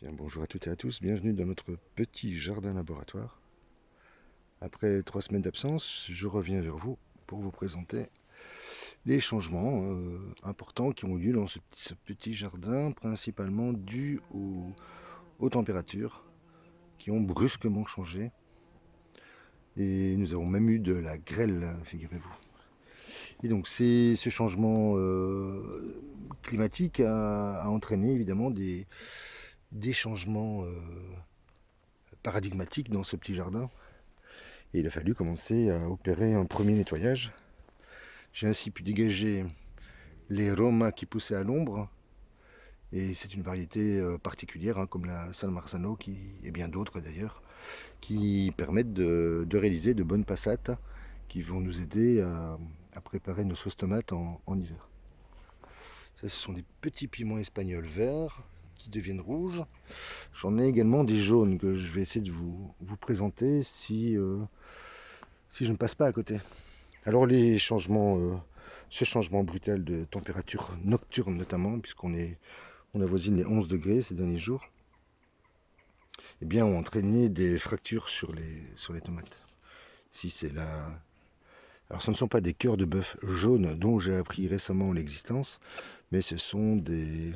Bien, bonjour à toutes et à tous, bienvenue dans notre petit jardin laboratoire. Après 3 semaines d'absence, je reviens vers vous pour vous présenter les changements importants qui ont eu lieu dans ce petit jardin, principalement dus aux températures qui ont brusquement changé. Et nous avons même eu de la grêle, figurez-vous. Et donc ce changement climatique a entraîné évidemment des changements paradigmatiques dans ce petit jardin. Et il a fallu commencer à opérer un premier nettoyage. J'ai ainsi pu dégager les Roma qui poussaient à l'ombre. Et c'est une variété particulière, hein, comme la San Marzano et bien d'autres d'ailleurs, qui permettent de réaliser de bonnes passates qui vont nous aider à préparer nos sauces tomates en hiver. Ça, ce sont des petits piments espagnols verts qui deviennent rouges. J'en ai également des jaunes que je vais essayer de vous présenter si je ne passe pas à côté. Alors les changements, ce changement brutal de température nocturne notamment, on avoisine les 11 degrés ces derniers jours, eh bien, ont entraîné des fractures sur les tomates. Si c'est là. Alors ce ne sont pas des cœurs de bœuf jaunes dont j'ai appris récemment l'existence, mais ce sont des.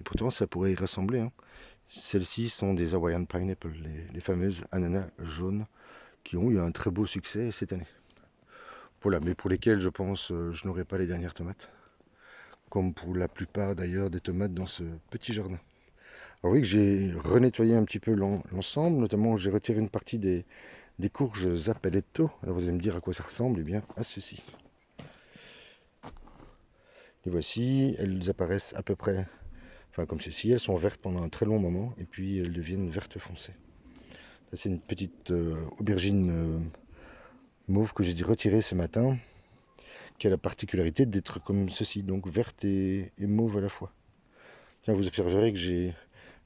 Et pourtant ça pourrait y ressembler, hein. Celles-ci sont des Hawaiian Pineapple, les fameuses ananas jaunes qui ont eu un très beau succès cette année. Voilà, mais pour lesquelles je pense je n'aurai pas les dernières tomates. Comme pour la plupart d'ailleurs des tomates dans ce petit jardin. Alors oui, que j'ai renettoyé un petit peu l'ensemble, notamment j'ai retiré une partie des courges Zappaletto. Alors vous allez me dire à quoi ça ressemble, eh bien à ceci. Les voici, elles apparaissent à peu près, enfin comme ceci, elles sont vertes pendant un très long moment et puis elles deviennent vertes foncées. Ça c'est une petite aubergine mauve que j'ai dû retirer ce matin, qui a la particularité d'être comme ceci, donc verte et mauve à la fois. Là, vous observerez que j'ai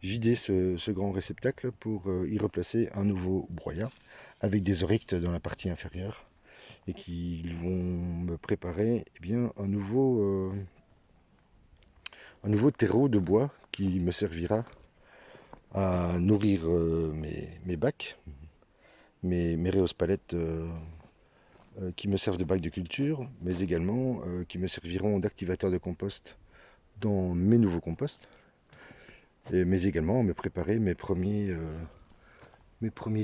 vidé ce grand réceptacle pour y replacer un nouveau broyat avec des oryctes dans la partie inférieure et qui vont me préparer un nouveau terreau de bois qui me servira à nourrir mes bacs, mes rhéospalettes qui me servent de bac de culture, mais également qui me serviront d'activateur de compost dans mes nouveaux composts, mais également me préparer mes premiers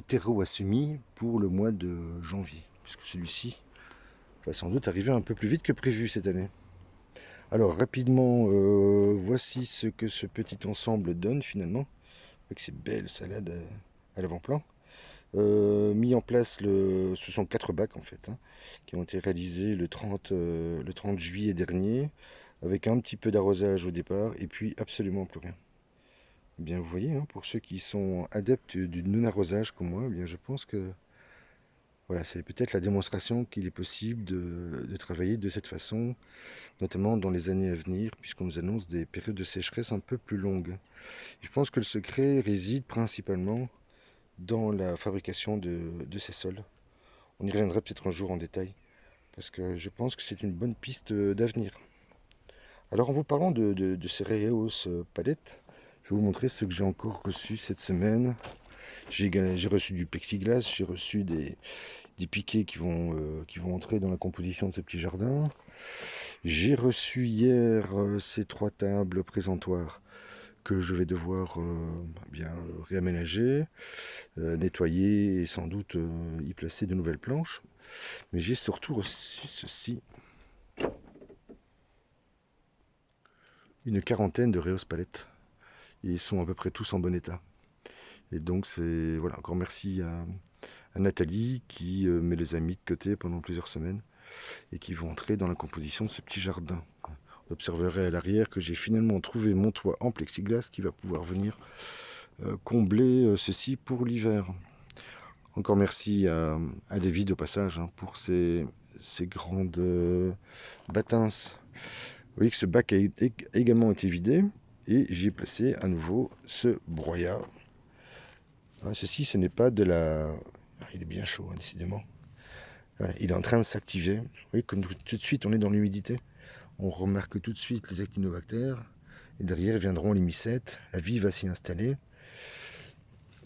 terreaux à semis pour le mois de janvier, puisque celui-ci va sans doute arriver un peu plus vite que prévu cette année. Alors rapidement, voici ce que ce petit ensemble donne finalement, avec ces belles salades à l'avant-plan. Mis en place, ce sont 4 bacs en fait, hein, qui ont été réalisés le 30 juillet dernier, avec un petit peu d'arrosage au départ, et puis absolument plus rien. Eh bien vous voyez, hein, pour ceux qui sont adeptes du non-arrosage comme moi, eh bien je pense que voilà, c'est peut-être la démonstration qu'il est possible de travailler de cette façon, notamment dans les années à venir, puisqu'on nous annonce des périodes de sécheresse un peu plus longues. Et je pense que le secret réside principalement dans la fabrication de ces sols. On y reviendra peut-être un jour en détail, parce que je pense que c'est une bonne piste d'avenir. Alors en vous parlant de ces Rheos palettes, je vais vous montrer ce que j'ai encore reçu cette semaine. J'ai reçu du plexiglas, j'ai reçu des piquets qui vont entrer dans la composition de ce petit jardin. J'ai reçu hier ces 3 tables présentoirs que je vais devoir réaménager, nettoyer et sans doute y placer de nouvelles planches. Mais j'ai surtout reçu ceci, une quarantaine de Rheos palettes. Ils sont à peu près tous en bon état. Et donc c'est voilà, encore merci à Nathalie qui me les a mis de côté pendant plusieurs semaines et qui vont entrer dans la composition de ce petit jardin. Vous observerez à l'arrière que j'ai finalement trouvé mon toit en plexiglas qui va pouvoir venir combler ceci pour l'hiver. Encore merci à David au passage, hein, pour ces grandes bâtins. Vous voyez que ce bac a également été vidé et j'y ai placé à nouveau ce broyat. Hein, ceci, ce n'est pas de la... Ah, il est bien chaud, hein, décidément. Ouais, il est en train de s'activer. Vous voyez, comme tout de suite on est dans l'humidité, on remarque tout de suite les actinobactères Et derrière viendront les mycètes, la vie va s'y installer.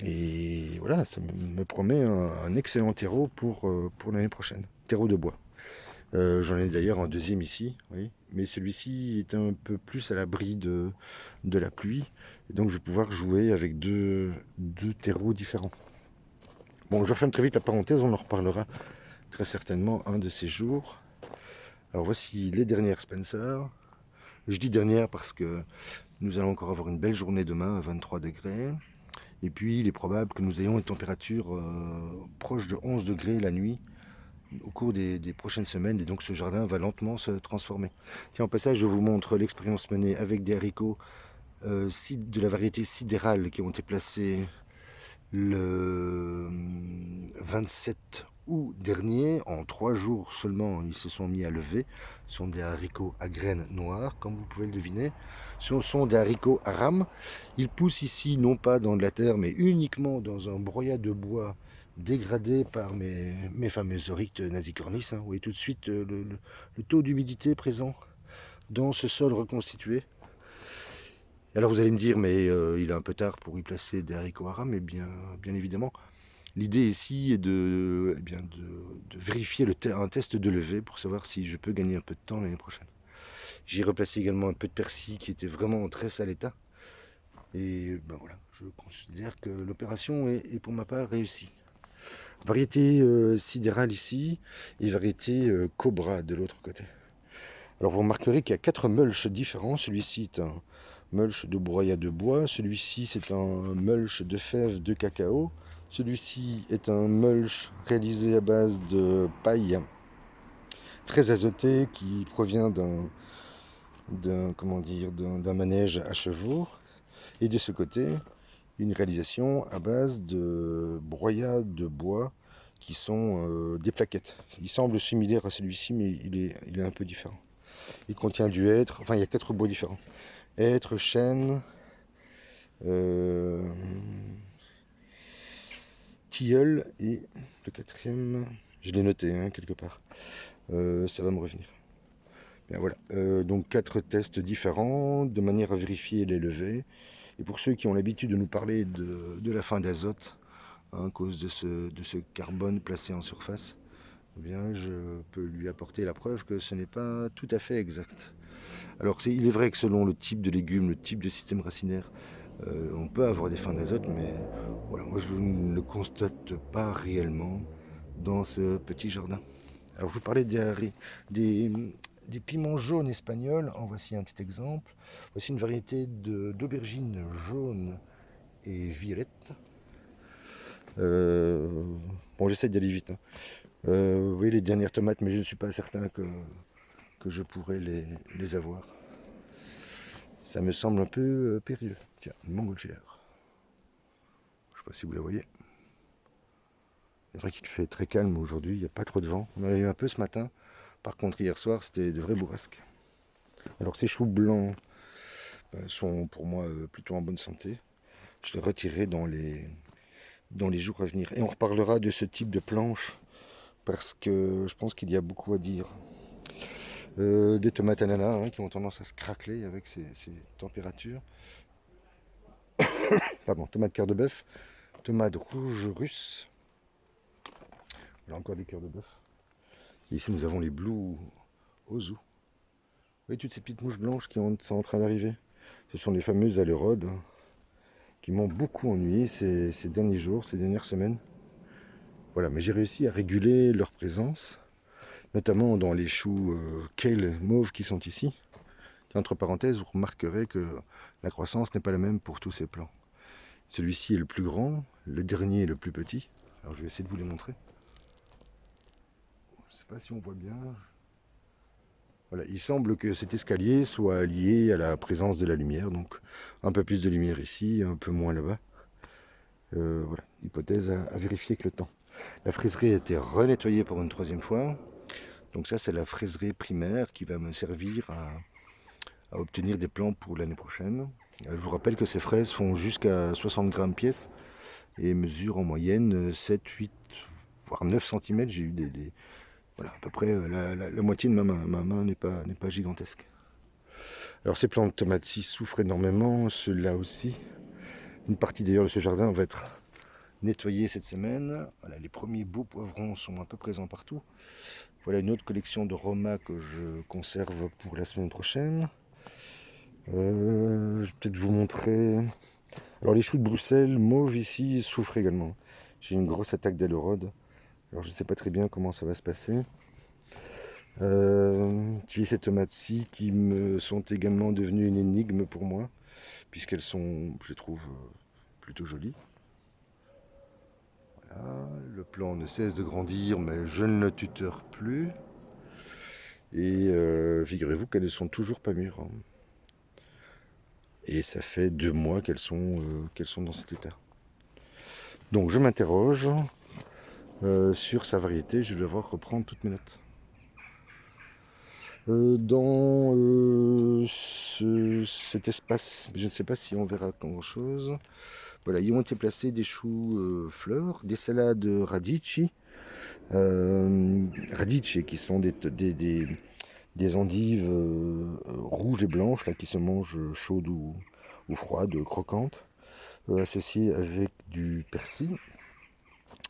Et voilà, ça me promet un excellent terreau pour l'année prochaine. Terreau de bois. J'en ai d'ailleurs un deuxième ici, oui. Mais celui-ci est un peu plus à l'abri de la pluie. Et donc je vais pouvoir jouer avec deux terreaux différents. Bon, je referme très vite la parenthèse, on en reparlera très certainement un de ces jours. Alors voici les dernières Spencer. Je dis dernières parce que nous allons encore avoir une belle journée demain à 23 degrés. Et puis il est probable que nous ayons une température proche de 11 degrés la nuit au cours des prochaines semaines. Et donc ce jardin va lentement se transformer. Tiens, en passage, je vous montre l'expérience menée avec des haricots de la variété sidérale qui ont été placés le 27 août dernier. En 3 jours seulement, ils se sont mis à lever. Ce sont des haricots à graines noires, comme vous pouvez le deviner. Ce sont des haricots à rames. Ils poussent ici, non pas dans de la terre, mais uniquement dans un broyat de bois dégradé par mes fameux oryctes nasicornis. Vous voyez tout de suite le taux d'humidité présent dans ce sol reconstitué. Alors vous allez me dire, mais il est un peu tard pour y placer des haricots à rames, mais bien évidemment. L'idée ici est de vérifier un test de levée pour savoir si je peux gagner un peu de temps l'année prochaine. J'ai replacé également un peu de persil qui était vraiment en très sale état. Et ben voilà, je considère que l'opération est pour ma part réussie. Variété sidérale ici et variété cobra de l'autre côté. Alors vous remarquerez qu'il y a 4 mulches différents. Celui-ci est un mulch de broyat de bois. Celui-ci c'est un mulch de fèves de cacao. Celui-ci est un mulch réalisé à base de paille très azoté qui provient d'un manège à chevaux. Et de ce côté, une réalisation à base de broyats de bois qui sont des plaquettes. Il semble similaire à celui-ci, mais il est un peu différent. Il contient du hêtre, enfin il y a 4 bois différents. Hêtre, chêne, tilleul et le quatrième, je l'ai noté quelque part. Ça va me revenir. Bien, voilà, donc 4 tests différents de manière à vérifier les levées. Et pour ceux qui ont l'habitude de nous parler de la fin d'azote, à cause de ce carbone placé en surface, eh bien, je peux lui apporter la preuve que ce n'est pas tout à fait exact. Alors il est vrai que selon le type de légumes, le type de système racinaire, on peut avoir des fins d'azote, mais voilà, moi je ne le constate pas réellement dans ce petit jardin. Alors je vous parlais des piments jaunes espagnols, en voici un petit exemple. Voici une variété d'aubergines jaunes et violettes. Bon, j'essaie d'aller vite. Vous voyez les dernières tomates, mais je ne suis pas certain que je pourrais les avoir. Ça me semble un peu périlleux. Tiens, une montgolfière. Je ne sais pas si vous la voyez. C'est vrai qu'il fait très calme aujourd'hui, il n'y a pas trop de vent. On en a eu un peu ce matin. Par contre, hier soir, c'était de vrais bourrasques. Alors ces choux blancs sont pour moi plutôt en bonne santé. Je les retirerai dans les jours à venir. Et on reparlera de ce type de planche parce que je pense qu'il y a beaucoup à dire. Des tomates ananas qui ont tendance à se craqueler avec ces températures. Pardon, tomates cœur de bœuf, tomates rouges russes. Là encore des cœurs de bœuf. Et ici nous avons les Blue Ozu. Vous voyez toutes ces petites mouches blanches qui sont en train d'arriver. Ce sont les fameuses alérodes qui m'ont beaucoup ennuyé ces derniers jours, ces dernières semaines. Voilà, mais j'ai réussi à réguler leur présence, notamment dans les choux kale mauve qui sont ici. Entre parenthèses, vous remarquerez que la croissance n'est pas la même pour tous ces plants. Celui-ci est le plus grand, le dernier est le plus petit. Alors je vais essayer de vous les montrer. Je ne sais pas si on voit bien. Voilà, il semble que cet escalier soit lié à la présence de la lumière, donc un peu plus de lumière ici, un peu moins là-bas. Voilà, hypothèse à vérifier avec le temps. La fraiserie a été renettoyée pour une 3e fois. Donc ça, c'est la fraiserie primaire qui va me servir à obtenir des plants pour l'année prochaine. Je vous rappelle que ces fraises font jusqu'à 60 grammes pièce et mesurent en moyenne 7, 8, voire 9 cm. J'ai eu voilà, à peu près la moitié de ma main. Ma main n'est pas gigantesque. Alors ces plants de tomates-ci souffrent énormément, ceux-là aussi. Une partie d'ailleurs de ce jardin va être nettoyée cette semaine. Voilà, les premiers beaux poivrons sont un peu présents partout. Voilà une autre collection de Roma que je conserve pour la semaine prochaine. Je vais peut-être vous montrer. Alors les choux de Bruxelles, mauve ici, souffrent également. J'ai une grosse attaque d'ailerode. Alors je ne sais pas très bien comment ça va se passer. J'ai ces tomates-ci qui me sont également devenues une énigme pour moi, puisqu'elles sont, je trouve, plutôt jolies. Voilà, le plant ne cesse de grandir, mais je ne le tuteur plus. Et figurez-vous qu'elles ne sont toujours pas mûres, hein. Et ça fait 2 mois qu'elles sont dans cet état. Donc je m'interroge sur sa variété, je vais devoir reprendre toutes mes notes. Dans cet espace, je ne sais pas si on verra grand chose. Voilà, ils ont été placés des choux fleurs, des salades radici, radici qui sont des endives rouges et blanches là, qui se mangent chaudes ou froides, croquantes, associées avec du persil.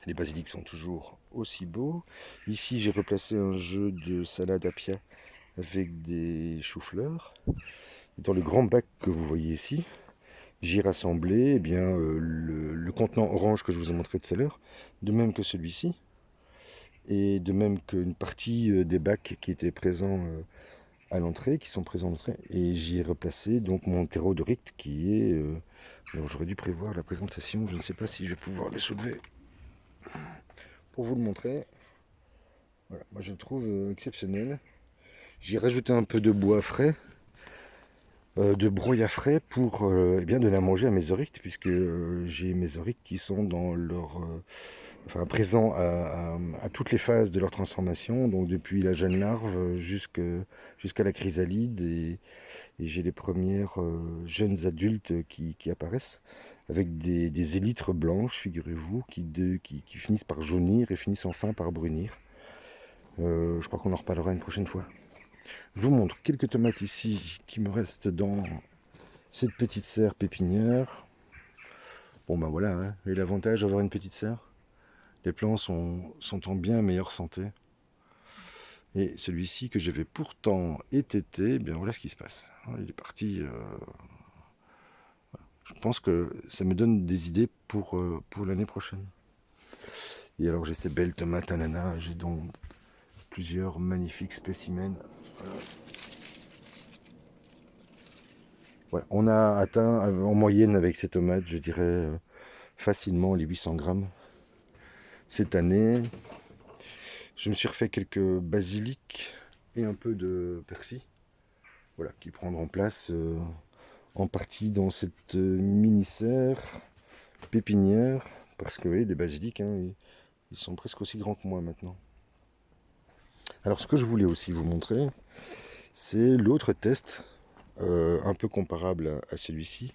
Les basilics sont toujours aussi beaux. Ici, j'ai replacé un jeu de salade apia avec des choux-fleurs. Dans le grand bac que vous voyez ici, j'ai rassemblé le contenant orange que je vous ai montré tout à l'heure, de même que celui-ci, et de même qu'une partie des bacs qui étaient présents à l'entrée, qui sont présents à l'entrée, et j'y ai replacé donc mon terreau de Richt qui est... alors j'aurais dû prévoir la présentation, je ne sais pas si je vais pouvoir le soulever pour vous le montrer. Voilà, moi je le trouve exceptionnel. J'ai rajouté un peu de bois frais, de broyat frais pour donner à manger à mes oryctes, puisque j'ai mes oryctes qui sont dans leur... présents à toutes les phases de leur transformation, donc depuis la jeune larve jusqu'à la chrysalide, et j'ai les premières jeunes adultes qui apparaissent, avec des élytres blanches, figurez-vous, qui finissent par jaunir et finissent enfin par brunir. Je crois qu'on en reparlera une prochaine fois. Je vous montre quelques tomates ici qui me restent dans cette petite serre pépinière. Bon ben voilà, hein, et l'avantage d'avoir une petite serre, les plants sont en bien meilleure santé. Et celui-ci que j'avais pourtant étêté, eh bien voilà ce qui se passe. Il est parti. Je pense que ça me donne des idées pour l'année prochaine. Et alors j'ai ces belles tomates ananas, j'ai donc plusieurs magnifiques spécimens. Voilà. On a atteint en moyenne avec ces tomates, je dirais facilement les 800 grammes. Cette année, je me suis refait quelques basiliques et un peu de persil, voilà, qui prendront place en partie dans cette mini-serre pépinière, parce que oui, les basiliques, hein, ils sont presque aussi grands que moi maintenant. Alors ce que je voulais aussi vous montrer, c'est l'autre test, un peu comparable à celui-ci,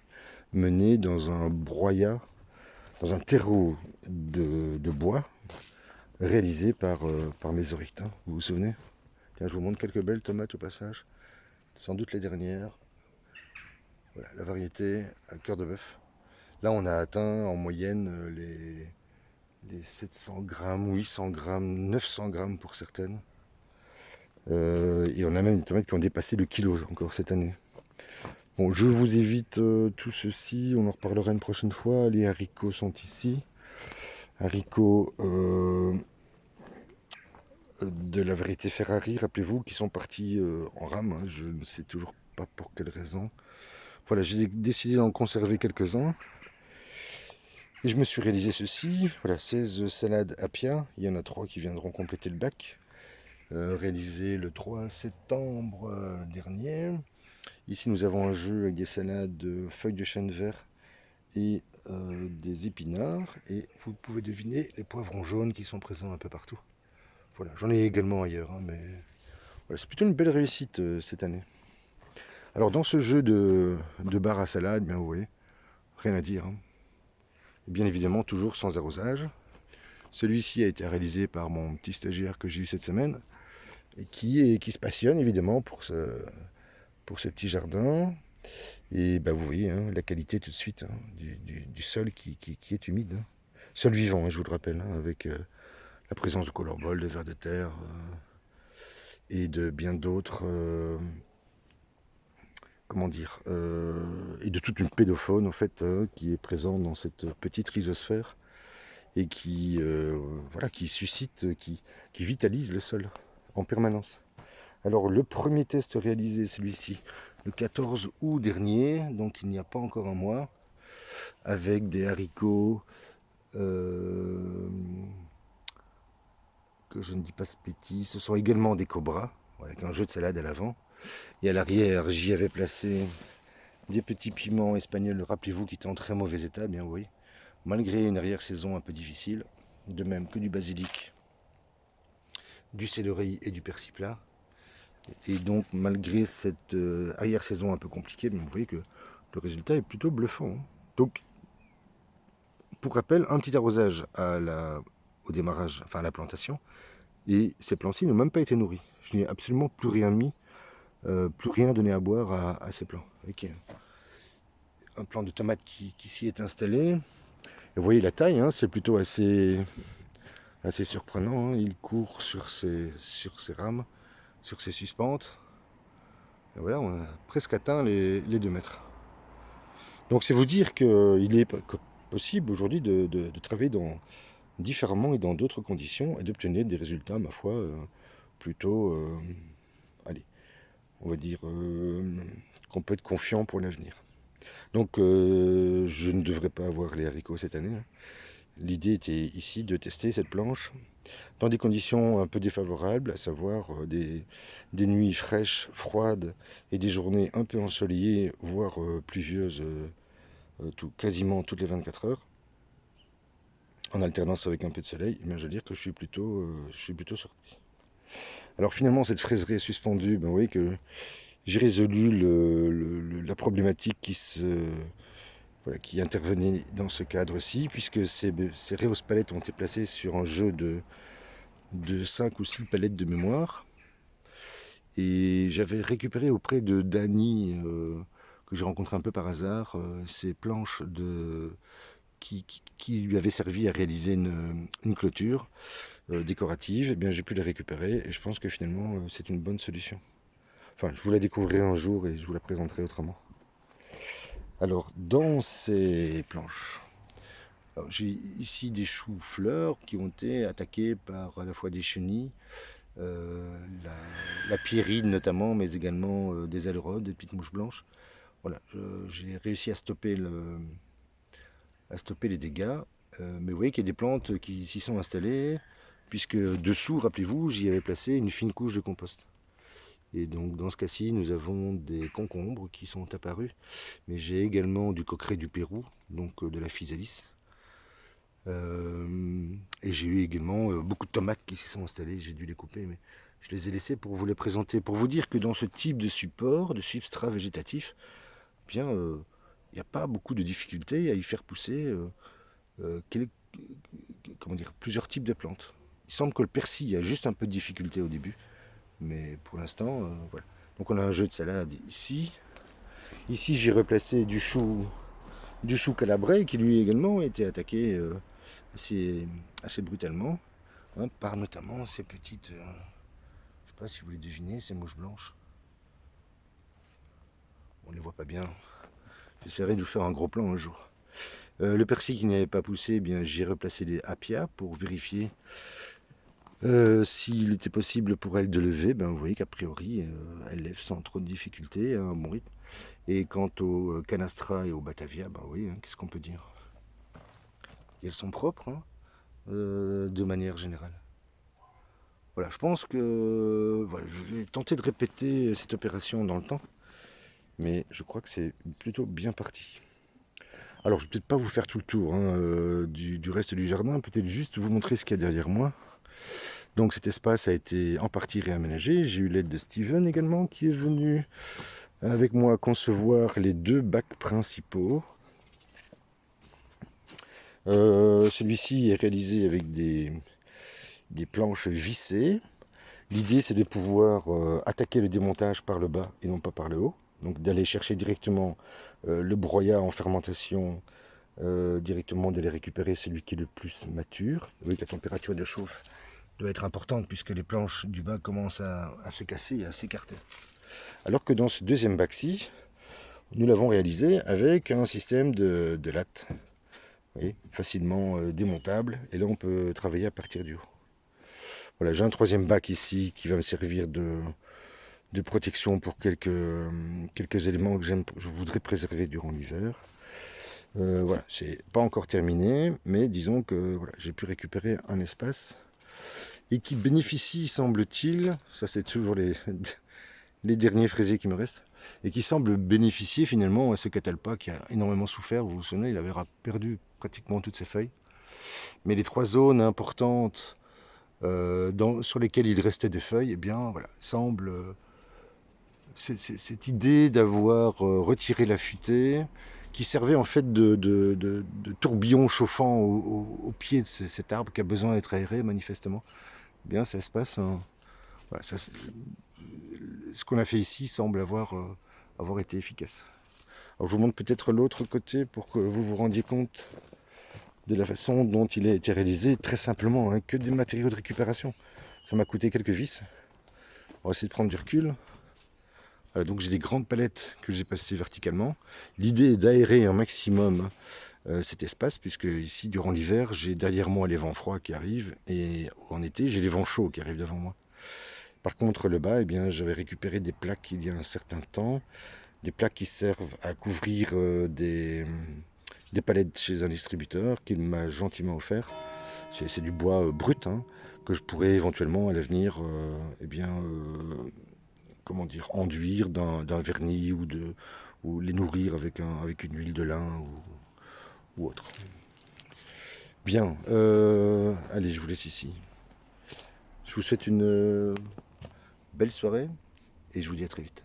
mené dans un broyat, dans un terreau de bois, réalisé par mes oryctes, hein. Vous vous souvenez? Tiens, je vous montre quelques belles tomates au passage, sans doute les dernières. Voilà, la variété à cœur de bœuf. Là, on a atteint en moyenne les 700 grammes, 800 grammes, 900 grammes pour certaines. Et on a même des tomates qui ont dépassé le kilo encore cette année. Bon, je vous évite tout ceci, on en reparlera une prochaine fois. Les haricots sont ici. Haricots de la variété Ferrari, rappelez-vous, qui sont partis en rame, hein. Je ne sais toujours pas pour quelle raison. Voilà, j'ai décidé d'en conserver quelques-uns. Et je me suis réalisé ceci, voilà, 16 salades apia, il y en a 3 qui viendront compléter le bac, réalisé le 3 septembre dernier. Ici nous avons un jeu avec des salades de feuilles de chêne vert et des épinards, et vous pouvez deviner les poivrons jaunes qui sont présents un peu partout. Voilà, j'en ai également ailleurs, hein, mais voilà, c'est plutôt une belle réussite cette année. Alors dans ce jeu de bar à salade, bien vous voyez, rien à dire, hein. Bien évidemment toujours sans arrosage. Celui-ci a été réalisé par mon petit stagiaire que j'ai eu cette semaine et qui se passionne évidemment pour ce petit jardin. Et bah, vous voyez hein, la qualité tout de suite hein, du sol qui est humide. Hein. Sol vivant, hein, je vous le rappelle, hein, avec la présence de colorbols, de vers de terre et de bien d'autres, comment dire, et de toute une pédofaune en fait qui est présente dans cette petite rhizosphère et qui, voilà, qui suscite, qui vitalise le sol en permanence. Alors le premier test réalisé, celui-ci, le 14 août dernier, donc il n'y a pas encore un mois, avec des haricots que je ne dis pas ce petit, ce sont également des cobras, avec un jeu de salade à l'avant. Et à l'arrière, j'y avais placé des petits piments espagnols, rappelez-vous, qui étaient en très mauvais état, bien oui, malgré une arrière-saison un peu difficile, de même que du basilic, du céleri et du persil plat. Et donc, malgré cette arrière-saison un peu compliquée, vous voyez que le résultat est plutôt bluffant. Hein. Donc, pour rappel, un petit arrosage au démarrage, enfin à la plantation, et ces plants-ci n'ont même pas été nourris. Je n'ai absolument plus rien mis, plus rien donné à boire à ces plants. Avec un plant de tomate qui s'y est installé. Et vous voyez la taille, hein, c'est plutôt assez surprenant. Hein. Il court sur ses rames, sur ses suspentes. Et voilà, on a presque atteint les 2 mètres. Donc c'est vous dire qu'il est possible aujourd'hui de travailler différemment et dans d'autres conditions et d'obtenir des résultats, ma foi, plutôt, allez, on va dire qu'on peut être confiant pour l'avenir. Donc je ne devrais pas avoir les haricots cette année. Hein. L'idée était ici de tester cette planche dans des conditions un peu défavorables, à savoir des nuits fraîches, froides et des journées un peu ensoleillées, voire pluvieuses quasiment toutes les 24 heures, en alternance avec un peu de soleil. Et bien, je veux dire que je suis plutôt surpris. Alors finalement, cette fraiserie suspendue, ben, vous voyez que j'ai résolu la problématique qui intervenait dans ce cadre-ci, puisque ces Reos palettes ont été placées sur un jeu de 5 ou 6 palettes de mémoire. Et j'avais récupéré auprès de Dany, que j'ai rencontré un peu par hasard, ces planches qui lui avaient servi à réaliser une clôture décorative. Et bien j'ai pu les récupérer et je pense que finalement c'est une bonne solution. Enfin, je vous la découvrirai un jour et je vous la présenterai autrement. Alors, dans ces planches, j'ai ici des choux-fleurs qui ont été attaqués par à la fois des chenilles, la pierrine notamment, mais également des ailerons, des petites mouches blanches. Voilà, j'ai réussi à stopper les dégâts, mais vous voyez qu'il y a des plantes qui s'y sont installées, puisque dessous, rappelez-vous, j'y avais placé une fine couche de compost. Et donc dans ce cas-ci, nous avons des concombres qui sont apparus, mais j'ai également du coqueret du Pérou, donc de la physalis. Et j'ai eu également beaucoup de tomates qui s'y sont installées, j'ai dû les couper, mais je les ai laissées pour vous les présenter, pour vous dire que dans ce type de support, de substrat végétatif, bien, il n'y a pas beaucoup de difficultés à y faire pousser plusieurs types de plantes. Il semble que le persil a juste un peu de difficulté au début, mais pour l'instant, voilà. Donc on a un jeu de salade ici. Ici j'ai replacé du chou calabrais qui lui également a été attaqué assez brutalement, hein, par notamment ces petites, je ne sais pas si vous les devinez, ces mouches blanches. On ne les voit pas bien. J'essaierai de vous faire un gros plan un jour. Le persil qui n'avait pas poussé, eh bien j'ai replacé des apia pour vérifier s'il était possible pour elle de lever. Ben, vous voyez qu'a priori, elle lève sans trop de difficultés, à un bon rythme. Et quant au canastra et au batavia, ben oui, hein, qu'est-ce qu'on peut dire? Et elles sont propres, hein, de manière générale. Voilà, je pense que voilà, je vais tenter de répéter cette opération dans le temps, mais je crois que c'est plutôt bien parti. Alors, je ne vais peut-être pas vous faire tout le tour hein, du reste du jardin, peut-être juste vous montrer ce qu'il y a derrière moi. Donc cet espace a été en partie réaménagé. J'ai eu l'aide de Steven également qui est venu avec moi concevoir les 2 bacs principaux. Celui-ci est réalisé avec des planches vissées L'idée, c'est de pouvoir attaquer le démontage par le bas et non pas par le haut. Donc d'aller chercher directement le broyat en fermentation, directement d'aller récupérer celui qui est le plus mature. Vous voyez que la température de chauffe doit être importante puisque les planches du bas commencent à se casser et à s'écarter. Alors que dans ce deuxième bac-ci, nous l'avons réalisé avec un système de lattes, vous voyez, facilement démontable. Et là, on peut travailler à partir du haut. Voilà, j'ai un troisième bac ici qui va me servir de protection pour quelques éléments que je voudrais préserver durant l'hiver. Voilà, c'est pas encore terminé, mais disons que voilà, j'ai pu récupérer un espace et qui bénéficie, semble-t-il, ça c'est toujours les derniers fraisiers qui me restent, et qui semble bénéficier finalement à ce catalpa qui a énormément souffert. Vous vous souvenez, il avait perdu pratiquement toutes ses feuilles. Mais les 3 zones importantes sur lesquelles il restait des feuilles, eh bien voilà, semble cette idée d'avoir retiré la futaie, qui servait en fait de tourbillon chauffant au pied de cet arbre qui a besoin d'être aéré manifestement. Eh bien, ça se passe. Voilà, ce qu'on a fait ici semble avoir été efficace. Alors, je vous montre peut-être l'autre côté pour que vous vous rendiez compte de la façon dont il a été réalisé, très simplement, hein, que des matériaux de récupération. Ça m'a coûté quelques vis. On va essayer de prendre du recul. Voilà, donc j'ai des grandes palettes que j'ai passées verticalement. L'idée est d'aérer un maximum cet espace, puisque ici, durant l'hiver, j'ai derrière moi les vents froids qui arrivent, et en été, j'ai les vents chauds qui arrivent devant moi. Par contre, le bas, eh bien, j'avais récupéré des plaques il y a un certain temps, des plaques qui servent à couvrir des palettes chez un distributeur qu'il m'a gentiment offert. C'est du bois brut, hein, que je pourrais éventuellement à l'avenir eh bien, comment dire, enduire d'un vernis ou les nourrir avec une huile de lin ou autre. Bien, allez, je vous laisse ici. Je vous souhaite une belle soirée et je vous dis à très vite.